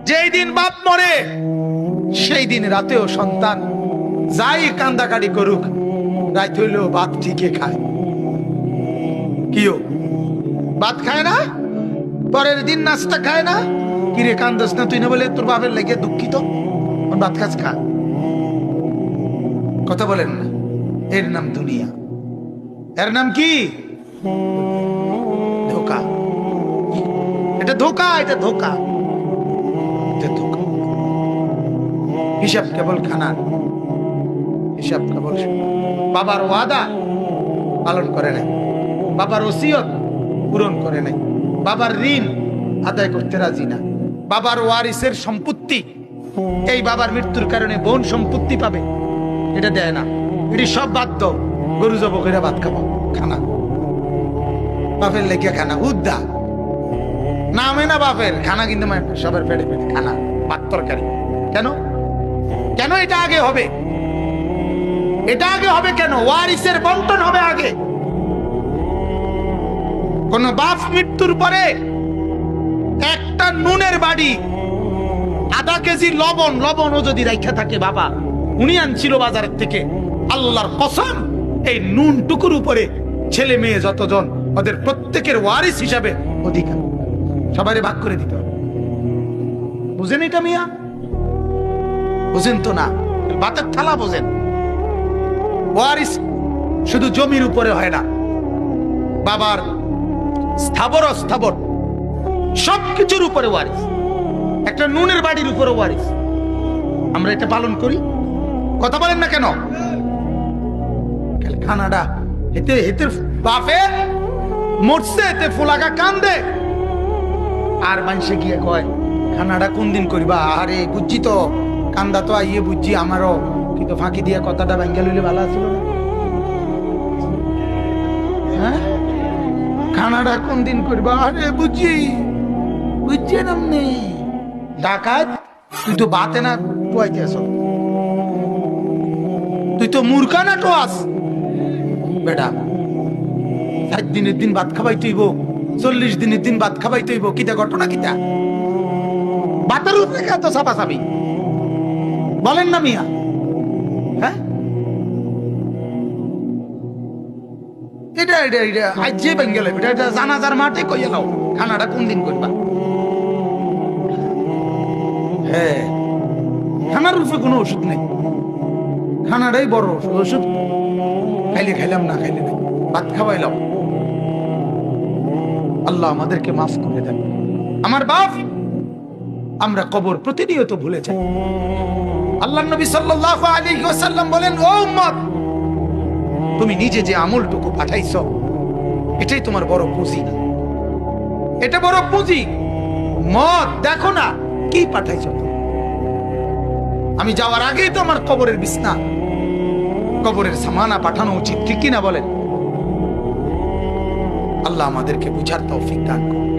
যেই দিন বাপ মরে সেই দিন রাতেও সন্তান যাই কান্দাকাটি করুক, রাত হইলেও ভাত ঠিকই খায়। কিও ভাত খায় না, পরের দিন নাস্তা খায় না। কিরে কান্দাস না তুই? না বলে তোর বাপের লেগে দুঃখিত, ভাত খাস খা। কথা বলেন না। এর নাম দুনিয়া, এর নাম কি? ধোকা। এটা ধোকা, এটা ধোকা, এটা ধোকা। হিসাব কেবল খানার, হিসাব কেবল বাবার ওয়াদা পালন করে নাই, বাবার ওসিয়ত পূরণ করে নাই, বাবার ঋণ আদায় করতে রাজি না, বাবার ওয়ারিসের সম্পত্তি, এই বাবার মৃত্যুর কারণে বোন সম্পত্তি পাবে, এটা দেয় না। এটি সব বাধ্য। গরু জব করে ভাত খাবো, খানা বাপের লেগে খানা উদ্দা নামে না বাপের খানা, কিন্তু সবার পেটে পেটে খানা, ভাত তরকারি। কেন? কেন এটা আগে হবে? এটা আগে হবে কেন? ওয়ারিসের বন্টন হবে আগে। কোন বাপ মৃত্যুর পরে একটা নুনের বাড়ি, আধা কেজি লবণ, লবণও যদি রাখা থাকে, বাবা উনি আনছিল বাজারের থেকে, আল্লাহর কসম এই নুন টুকুর উপরে ছেলে মেয়ে যতজন, ওদের প্রত্যেকের ওয়ারিস হিসাবে অধিকার, সবাই ভাগ করে দিতে হবে। বুঝেন এটা মিয়া? বুঝেন তো না? ভাতের থালা বোঝেন। ওয়ারিস শুধু জমির উপরে হয় না, বাবার স্থাবর অস্থাবর সবকিছুর উপরে ওয়ারিস। একটা নুনের বাড়ির উপরে ওয়ারিস। আমরা এটা পালন করি? কথা বলেন না কেন? খানাডা এতে এতে বাপে মরছে, এতে ফুলাকা কান্দে, আর মানুষে গিয়ে কয় খানাডা কোন দিন করিবা? আরে বুঝছি তো, কান্দা তো আইয়ে বুঝছি আমারও, কিন্তু ফাঁকি দিয়ে কথাটা ভাঙ্গা লইলে ভালো ছিল না। হ্যাঁ, খানাডা কোন দিন করিবা? আরে বুঝছি, বুঝছি নামনি ডাকাত, তুই তো বাতে না টুয়াইতে আস, তুই তো মূর্খা না টোয়াস বেটা। 60 দিনের দিন ভাত খাবাই তৈব, 40 দিনের দিন ভাত খাবাই তৈব, কিটা ঘটনা কিটা? বাতের উপরে এত চাপা চাবি বলেন না মিয়া? হ্যাঁ, এটা এটা এটা আজ যে বেঙ্গলে এটা জানাজার মাঠে কইয়া নাও খানাটা কোন দিন করবা। হ্যাঁ, খানার রূপে কোনো ওষুধ নেই, খানাটাই বড় ওষুধ। ওষুধ খাইলে খাইলাম, না খাইলে না, ভাত খাওয়াইলাম। আল্লাহ আমাদেরকে মাফ করে দেন। আমার বাপ, আমরা কবর প্রতিনিয়ত ভুলে যাই। আল্লাহর নবী সাল্লাল্লাহু আলাইহি ওয়াসাল্লাম বলেন, ও উম্মত, তুমি নিজে যে আমলটুকু পাঠাইছো এটাই তোমার বড় পুঁজি, এটা বড় পুঁজি। মত দেখো না কি পাঠাইছো। আমি যাওয়ার আগেই তো আমার কবরের বিছনা, কবরের সামানা পাঠানো উচিত, ঠিক কিনা বলেন? আল্লাহ আমাদেরকে বুঝার তৌফিক দান করুন।